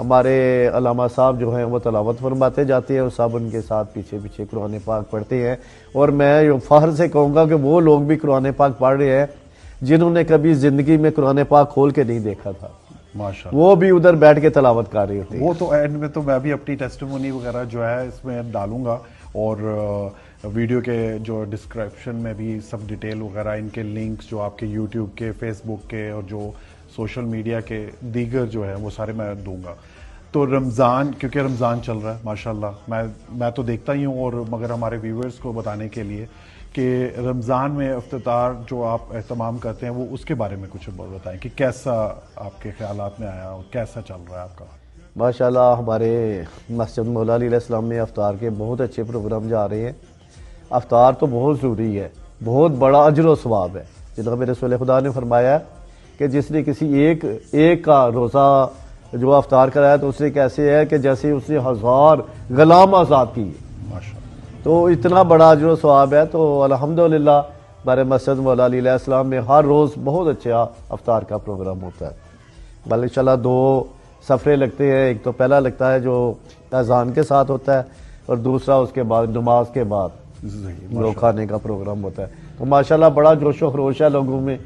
ہمارے علامہ صاحب جو ہیں وہ تلاوت فرماتے جاتے ہیں اور سب ان کے ساتھ پیچھے پیچھے قرآن پاک پڑھتے ہیں. اور میں فخر سے کہوں گا کہ وہ لوگ بھی قرآن پاک پڑھ رہے ہیں جنہوں نے کبھی زندگی میں قرآن پاک کھول کے نہیں دیکھا تھا, ماشاءاللہ. وہ بھی ادھر بیٹھ کے تلاوت کر رہے ہوتے ہیں. وہ تو اینڈ میں تو میں بھی اپنی ٹیسٹیمونی وغیرہ جو ہے اس میں ڈالوں گا, اور ویڈیو کے جو ڈسکرپشن میں بھی سب ڈیٹیل وغیرہ ان کے لنکس جو آپ کے یوٹیوب کے, فیس بک کے اور جو سوشل میڈیا کے دیگر جو ہے وہ سارے میں دوں گا. تو رمضان, کیونکہ رمضان چل رہا ہے ماشاءاللہ, میں تو دیکھتا ہی ہوں, اور مگر ہمارے ویورز کو بتانے کے لیے کہ رمضان میں افطار جو آپ اہتمام کرتے ہیں وہ اس کے بارے میں کچھ بتائیں کہ کیسا آپ کے خیالات میں آیا اور کیسا چل رہا ہے آپ کا. ماشاءاللہ ہمارے مسجد مولا علیہ السلام میں افطار کے بہت اچھے پروگرام جا رہے ہیں. افطار تو بہت ضروری ہے, بہت بڑا اجر و ثواب ہے. جناب رسول خدا نے فرمایا کہ جس نے کسی ایک کا روزہ جو افطار کرایا تو اس نے کیسے ہے کہ جیسے اس نے 1000 غلام آزاد کی. تو اتنا بڑا اجر و ثواب ہے. تو الحمدللہ ہمارے مسجد مولا علیہ السلام میں ہر روز بہت اچھا افطار کا پروگرام ہوتا ہے. بلکہ انشاءاللہ 2 سفرے لگتے ہیں. ایک تو پہلا لگتا ہے جو اذان کے ساتھ ہوتا ہے, اور دوسرا اس کے بعد نماز کے بعد لوگ کھانے کا پروگرام ہوتا ہے. تو ماشاءاللہ بڑا جوش و خروش ہے لوگوں میں,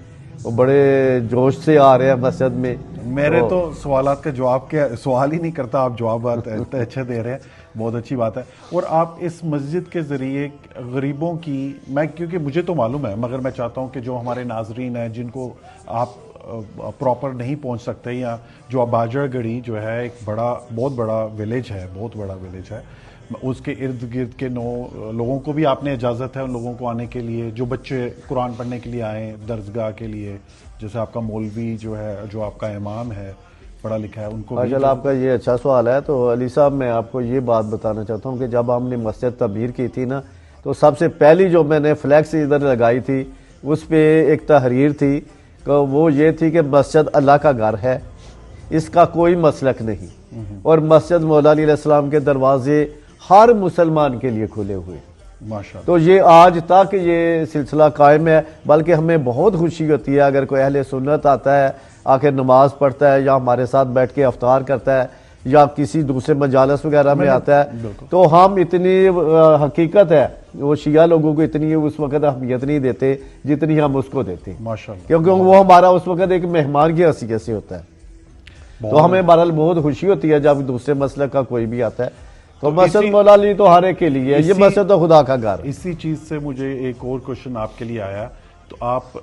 وہ بڑے جوش سے آ رہے ہیں مسجد میں. میرے تو سوالات کا جواب کے سوال ہی نہیں کرتا, آپ جوابات اچھے دے رہے ہیں, بہت اچھی بات ہے. اور آپ اس مسجد کے ذریعے غریبوں کی, میں کیونکہ مجھے تو معلوم ہے مگر میں چاہتا ہوں کہ جو ہمارے ناظرین ہیں جن کو آپ پراپر نہیں پہنچ سکتے, یا جو باجرہ گڑھی جو ہے ایک بہت بڑا ولیج ہے, اس کے ارد گرد کے 9 لوگوں کو بھی آپ نے اجازت ہے ان لوگوں کو آنے کے لیے, جو بچے قرآن پڑھنے کے لیے آئیں درسگاہ کے لیے, جیسے آپ کا مولوی جو ہے جو آپ کا امام ہے پڑھا لکھا ہے, ان کو ماشاءاللہ آپ کا یہ اچھا سوال ہے. تو علی صاحب میں آپ کو یہ بات بتانا چاہتا ہوں کہ جب ہم نے مسجد تعمیر کی تھی نا, تو سب سے پہلی جو میں نے فلیکس ادھر لگائی تھی اس پہ ایک تحریر تھی کہ وہ یہ تھی کہ مسجد اللہ کا گھر ہے, اس کا کوئی مسلک نہیں, اور مسجد مولا علیہ السلام کے دروازے ہر مسلمان کے لیے کھلے ہوئے. ماشاءاللہ. تو یہ آج تک یہ سلسلہ قائم ہے. بلکہ ہمیں بہت خوشی ہوتی ہے اگر کوئی اہل سنت آتا ہے, آ کے نماز پڑھتا ہے, یا ہمارے ساتھ بیٹھ کے افطار کرتا ہے, یا کسی دوسرے مجالس وغیرہ میں آتا ہے. تو ہم اتنی حقیقت ہے وہ شیعہ لوگوں کو اتنی اس وقت اہمیت نہیں دیتے جتنی ہم اس کو دیتے ہیں, ماشاءاللہ, کیونکہ وہ ہمارا اس وقت ایک مہمان کی حیثیت سے ہوتا ہے. تو ہمیں بہرحال بہت خوشی ہوتی ہے جب دوسرے مسلک کا کوئی بھی آتا ہے. تو مسجد مولا علی تو ہر ایک کے لیے, یہ مسجد تو خدا کا گھر. اسی چیز سے مجھے ایک اور کوشچن آپ کے لیے آیا, تو آپ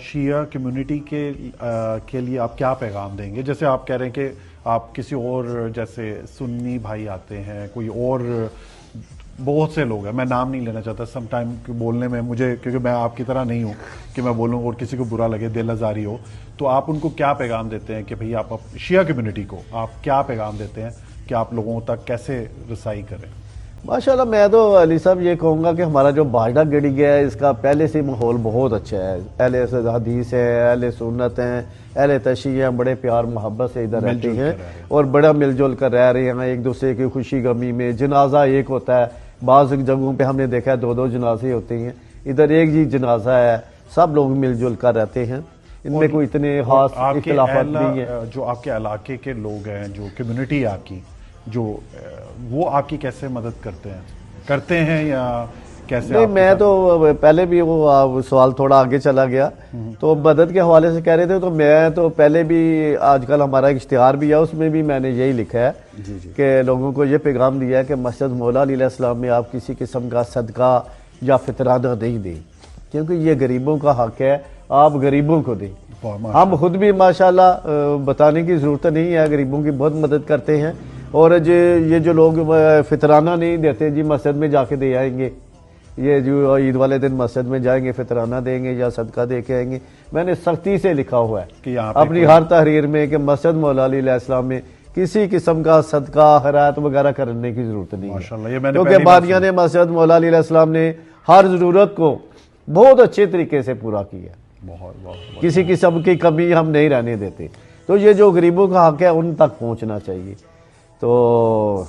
شیعہ کمیونٹی کے لیے آپ کیا پیغام دیں گے؟ جیسے آپ کہہ رہے ہیں کہ آپ کسی اور, جیسے سنی بھائی آتے ہیں, کوئی اور بہت سے لوگ ہیں, میں نام نہیں لینا چاہتا سم ٹائم بولنے میں مجھے, کیونکہ میں آپ کی طرح نہیں ہوں کہ میں بولوں اور کسی کو برا لگے, دل آزاری ہو. تو آپ ان کو کیا پیغام دیتے ہیں کہ بھئی آپ شیعہ کمیونٹی کو آپ کیا پیغام دیتے ہیں کہ آپ لوگوں تک کیسے رسائی کریں؟ ماشاءاللہ میں تو علی صاحب یہ کہوں گا کہ ہمارا جو باجرہ گڑھی ہے اس کا پہلے سے ماحول بہت اچھا ہے. اہل حدیث ہے, اہل سنت ہیں, اہل تشیع ہیں, بڑے پیار محبت سے ادھر رہتے ہیں اور بڑا مل جل کر رہ رہے ہیں ایک دوسرے کی خوشی غمی میں. جنازہ ایک ہوتا ہے, بعض جگہوں پہ ہم نے دیکھا ہے 2 جنازے ہوتے ہیں, ادھر ایک ہی جنازہ ہے, سب لوگ مل جل کر رہتے ہیں. ان میں کوئی اتنے خاص اختلافات نہیں ہیں. جو آپ کے علاقے کے لوگ ہیں, جو کمیونٹی ہے آپ کی, جو وہ آپ کی کیسے مدد کرتے ہیں یا کیسے؟ نہیں, میں تو پہلے بھی وہ سوال تھوڑا آگے چلا گیا, تو مدد کے حوالے سے کہہ رہے تھے. تو میں تو پہلے بھی, آج کل ہمارا ایک اشتہار بھی ہے, اس میں بھی میں نے یہی لکھا ہے کہ لوگوں کو یہ پیغام دیا ہے کہ مسجد مولا علیہ السلام میں آپ کسی قسم کا صدقہ یا فطرانہ نہیں دیں, کیونکہ یہ غریبوں کا حق ہے, آپ غریبوں کو دیں. ہم خود بھی ماشاءاللہ بتانے کی ضرورت نہیں ہے, غریبوں کی بہت مدد کرتے ہیں. اور یہ جو لوگ فطرانہ نہیں دیتے, جی مسجد میں جا کے دے آئیں گے, یہ جو عید والے دن مسجد میں جائیں گے فطرانہ دیں گے یا صدقہ دے کے آئیں گے, میں نے سختی سے لکھا ہوا ہے کہ اپنی ہر تحریر میں کہ مسجد مولا علی علیہ السلام میں کسی قسم کا صدقہ خیرات وغیرہ کرنے کی ضرورت نہیں ہے, کیونکہ بادیان مسجد مولا علی علیہ السلام نے ہر ضرورت کو بہت اچھے طریقے سے پورا کیا, کسی قسم کی کمی ہم نہیں رہنے دیتے. تو یہ جو غریبوں کا حق ہے ان تک پہنچنا چاہیے. تو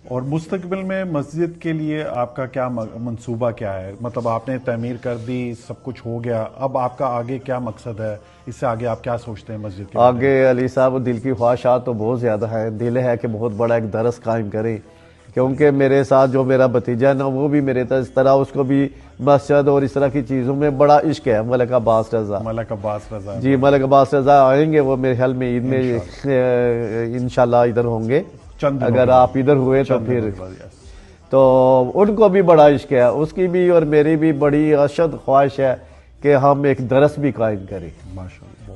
اور مستقبل میں مسجد کے لیے آپ کا کیا منصوبہ کیا ہے؟ مطلب آپ نے تعمیر کر دی، سب کچھ ہو گیا، اب آپ کا آگے کیا مقصد ہے؟ اس سے آگے آپ کیا سوچتے ہیں مسجد کے آگے علی صاحب دل کی خواہشات تو بہت زیادہ ہیں. دل ہے کہ بہت بڑا ایک درس قائم کریں، کیونکہ میرے ساتھ جو میرا بھتیجا ہے نا وہ بھی میرے اس طرح اس کو بھی مسجد اور اس طرح کی چیزوں میں بڑا عشق ہے. ملک عباس رضا، ملک عباس رضا جی ملک عباس رضا آئیں گے، وہ میرے خیال میں عید میں انشاءاللہ ادھر ہوں گے. اگر آپ ادھر ہوئے تو پھر تو ان کو بھی بڑا عشق ہے، اس کی بھی اور میری بھی بڑی اشد خواہش ہے کہ ہم ایک درس بھی قائم کریں،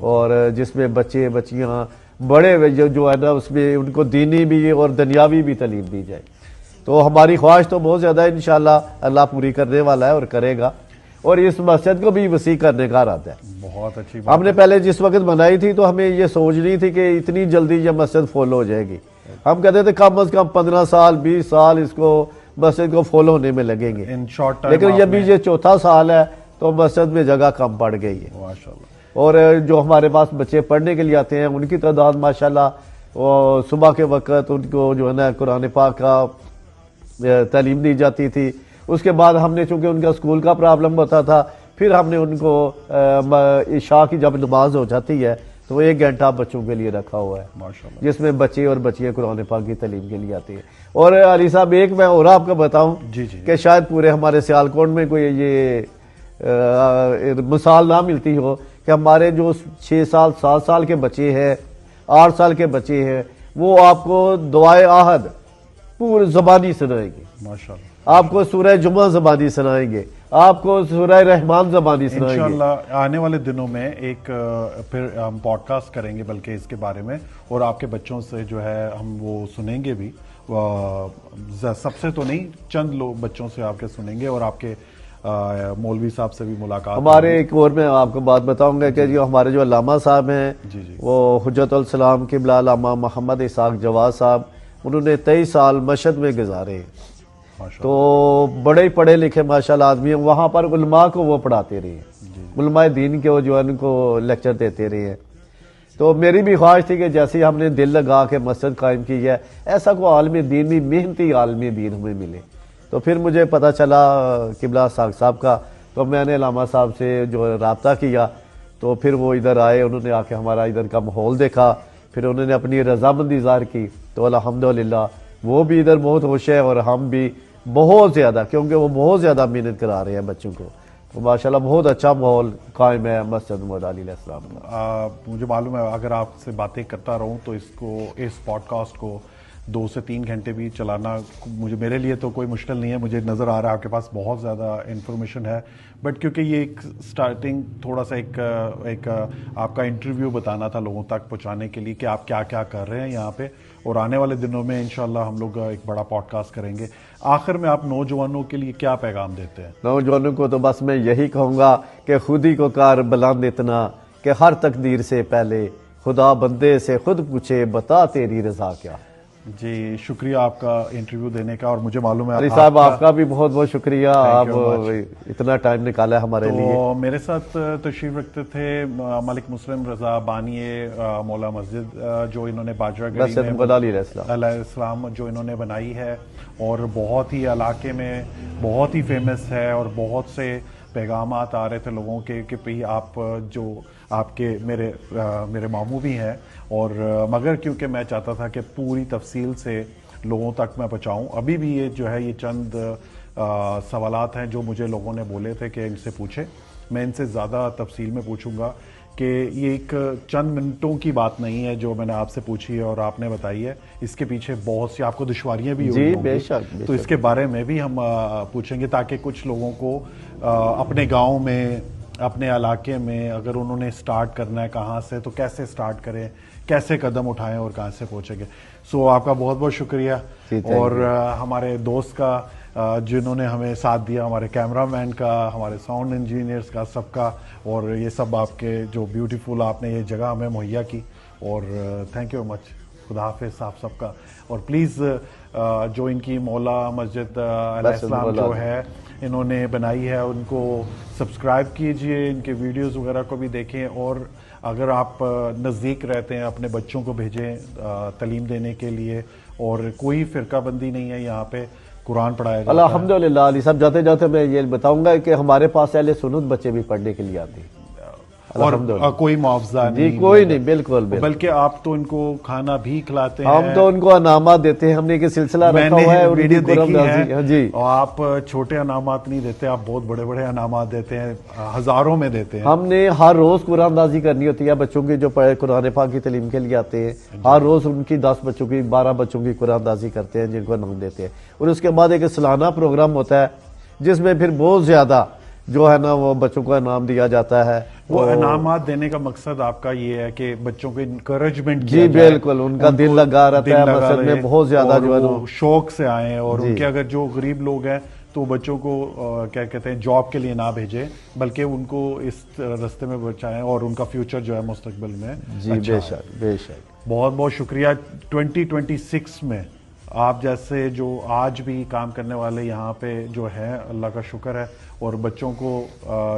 اور جس میں بچے بچیاں بڑے جو ہے نا اس میں ان کو دینی بھی اور دنیاوی بھی تعلیم دی جائے. تو ہماری خواہش تو بہت زیادہ ہے، انشاءاللہ اللہ پوری کرنے والا ہے اور کرے گا، اور اس مسجد کو بھی وسیع کرنے کا ارادہ ہے. بہت اچھی بات. ہم نے پہلے جس وقت بنائی تھی تو ہمیں یہ سوچ نہیں تھی کہ اتنی جلدی یہ مسجد فل ہو جائے گی. ہم کہتے تھے کم از کم 15 سال 20 سال اس کو مسجد کو فل ہونے میں لگیں گے، لیکن یہ بھی یہ چوتھا سال ہے تو مسجد میں جگہ کم پڑ گئی ہے. اور جو ہمارے پاس بچے پڑھنے کے لیے آتے ہیں ان کی تعداد ماشاءاللہ، صبح کے وقت ان کو جو ہے نا قرآن پاک کا تعلیم دی جاتی تھی. اس کے بعد ہم نے چونکہ ان کا اسکول کا پرابلم ہوتا تھا، پھر ہم نے ان کو عشاء کی جب نماز ہو جاتی ہے تو 1 گھنٹہ بچوں کے لیے رکھا ہوا ہے، جس میں بچے اور بچیاں قرآن پاک کی تعلیم کے لیے آتی ہیں. اور علی صاحب ایک میں اور آپ کو بتاؤں کہ شاید پورے ہمارے سیالکوٹ میں کوئی یہ مثال نہ ملتی ہو کہ ہمارے جو 6 سال 7 سال کے بچے ہیں، 8 سال کے بچے ہیں، وہ آپ کو دعائے عہد پورے زبانی سنائیں گے، ماشاءاللہ. آپ کو سورہ جمعہ زبانی سنائیں گے، آپ کو سورہ رحمان زبانی سنائیں گے. انشاءاللہ آنے والے دنوں میں ایک پھر ہم پوڈ کاسٹ کریں گے بلکہ اس کے بارے میں، اور آپ کے بچوں سے جو ہے ہم وہ سنیں گے بھی، سب سے تو نہیں، چند لوگ بچوں سے آپ کے سنیں گے، اور آپ کے مولوی صاحب سے بھی ملاقات. ہمارے ایک اور میں آپ کو بات بتاؤں گا کہ جو ہمارے جو علامہ صاحب ہیں وہ حجت الاسلام قبلہ علامہ محمد اسحاق جواد صاحب، انہوں نے 23 سال مشہد میں گزارے ہیں. تو بڑے پڑھے لکھے ماشاءاللہ آدمی ہیں. وہاں پر علماء کو وہ پڑھاتے رہے ہیں، علماء دین کے وہ جو ہے ان کو لیکچر دیتے رہے ہیں. تو میری بھی خواہش تھی کہ جیسے ہم نے دل لگا کے مسجد قائم کی ہے، ایسا کوئی عالم دین بھی محنتی عالم دین ہمیں ملے. تو پھر مجھے پتہ چلا قبلہ اسحاق صاحب کا، تو میں نے علامہ صاحب سے جو رابطہ کیا، تو پھر وہ ادھر آئے، انہوں نے آ کے ہمارا ادھر کا ماحول دیکھا، پھر انہوں نے اپنی رضامندی ظاہر کی. تو الحمدللہ وہ بھی ادھر بہت خوش ہے، اور ہم بھی بہت زیادہ، کیونکہ وہ بہت زیادہ محنت کرا رہے ہیں بچوں کو. تو ماشاءاللہ بہت اچھا ماحول قائم ہے مسجد موعود علی علیہ السلام کا. مجھے معلوم ہے اگر آپ سے باتیں کرتا رہوں تو اس پوڈ کاسٹ کو 2 سے 3 گھنٹے بھی چلانا میرے لیے تو کوئی مشکل نہیں ہے. مجھے نظر آ رہا ہے آپ کے پاس بہت زیادہ انفارمیشن ہے، بٹ کیونکہ یہ ایک سٹارٹنگ تھوڑا سا ایک آپ کا انٹرویو بتانا تھا لوگوں تک پہنچانے کے لیے کہ آپ کیا کیا کر رہے ہیں یہاں پہ، اور آنے والے دنوں میں انشاءاللہ ہم لوگ ایک بڑا پوڈ کاسٹ کریں گے. آخر میں آپ نوجوانوں کے لیے کیا پیغام دیتے ہیں؟ نوجوانوں کو تو بس میں یہی کہوں گا کہ خود ہی کو کار بلند اتنا کہ ہر تقدیر سے پہلے خدا بندے سے خود پوچھے بتا تیری رضا کیا. جی شکریہ آپ کا انٹرویو دینے کا، اور مجھے معلوم ہے علی صاحب آپ کا بھی بہت بہت شکریہ، آپ اتنا ٹائم نکالا ہے ہمارے لیے. تو میرے ساتھ تشریف رکھتے تھے ملک مسلم رضا بانی مولا مسجد، جو انہوں نے باجرہ گڑھی میں علیہ السلام جو انہوں نے بنائی ہے، اور بہت ہی علاقے میں بہت ہی فیمس ہے، اور بہت سے پیغامات آ رہے تھے لوگوں کے کہ بھئی آپ جو آپ کے میرے ماموں بھی ہیں، اور مگر کیونکہ میں چاہتا تھا کہ پوری تفصیل سے لوگوں تک میں پہنچاؤں. ابھی بھی یہ جو ہے یہ چند سوالات ہیں جو مجھے لوگوں نے بولے تھے کہ ان سے پوچھیں، میں ان سے زیادہ تفصیل میں پوچھوں گا کہ یہ ایک چند منٹوں کی بات نہیں ہے جو میں نے آپ سے پوچھی ہے اور آپ نے بتائی ہے. اس کے پیچھے بہت سی آپ کو دشواریاں بھی ہوئی ہوں گی، تو اس کے بارے میں بھی ہم پوچھیں گے تاکہ کچھ لوگوں کو اپنے گاؤں میں اپنے علاقے میں اگر انہوں نے سٹارٹ کرنا ہے کہاں سے تو کیسے سٹارٹ کریں، کیسے قدم اٹھائیں اور کہاں سے پہنچیں گے. سو آپ کا بہت بہت شکریہ، اور ہمارے دوست کا جنہوں نے ہمیں ساتھ دیا، ہمارے کیمرہ مین کا، ہمارے ساؤنڈ انجینئرز کا، سب کا، اور یہ سب آپ کے جو بیوٹیفل آپ نے یہ جگہ ہمیں مہیا کی، اور تھینک یو مچ. خدا حافظ آپ سب کا. اور پلیز جو ان کی مولا مسجد علیہ السلام جو ہے انہوں نے بنائی ہے ان کو سبسکرائب کیجئے، ان کے ویڈیوز وغیرہ کو بھی دیکھیں، اور اگر آپ نزدیک رہتے ہیں اپنے بچوں کو بھیجیں تعلیم دینے کے لیے، اور کوئی فرقہ بندی نہیں ہے یہاں پہ, قرآن پڑھایا جاتا ہے. الحمدللہ علی صاحب, جاتے جاتے میں یہ بتاؤں گا کہ ہمارے پاس اہل سنت بچے بھی پڑھنے کے لیے آتے ہیں, اور کوئی معاوضہ جی نہیں, کوئی نہیں, بالکل بالکل. بلکہ آپ تو ان کو کھانا بھی کھلاتے ہیں. ہم تو ان کو انعامات دیتے ہیں, ہم نے ایک سلسلہ میں رکھا نے ہوا ہے ان کی ویڈیو قرآن دیکھی نازی. ہے, جی, اور آپ چھوٹے انعامات نہیں دیتے, آپ بہت بڑے بڑے انعامات دیتے ہیں, ہزاروں میں دیتے ہیں. ہم نے ہر روز قرآن نازی کرنی ہوتی ہے بچوں کی جو قرآن پاک کی تعلیم کے لیے آتے ہیں. ہر روز ان کی 10 بچوں کی 12 بچوں کی قرآن نازی کرتے ہیں جن کو انعام دیتے ہیں. اور اس کے بعد ایک سالانہ پروگرام ہوتا ہے جس میں پھر بہت زیادہ جو ہے نا وہ بچوں کو انعام دیا جاتا ہے. وہ انعامات دینے کا مقصد آپ کا یہ ہے کہ بچوں کو انکریجمنٹ جی بالکل, ان کا دل لگا رہتا ہے مسجد میں, بہت زیادہ جو ہے نا شوق سے آئیں. اور ان کے اگر جو غریب لوگ ہیں تو بچوں کو کیا کہتے ہیں جاب کے لیے نہ بھیجیں, بلکہ ان کو اس رستے میں بچائیں اور ان کا فیوچر جو ہے مستقبل میں. جی بے شک بے شک. بہت بہت شکریہ. 2026 میں آپ جیسے جو آج بھی کام کرنے والے یہاں پہ جو ہے, اللہ کا شکر ہے, اور بچوں کو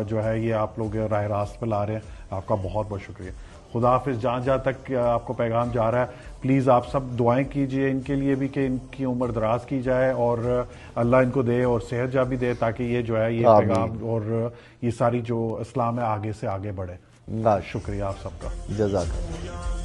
جو ہے یہ آپ لوگ راہ راست پہ لا رہے ہیں, آپ کا بہت بہت شکریہ. خدا حافظ. جہاں تک آپ کو پیغام جا رہا ہے, پلیز آپ سب دعائیں کیجئے ان کے لیے بھی کہ ان کی عمر دراز کی جائے اور اللہ ان کو دے اور صحت یابی دے, تاکہ یہ جو ہے یہ پیغام اور یہ ساری جو اسلام ہے آگے سے آگے بڑھے. شکریہ آپ سب کا. جزاک اللہ.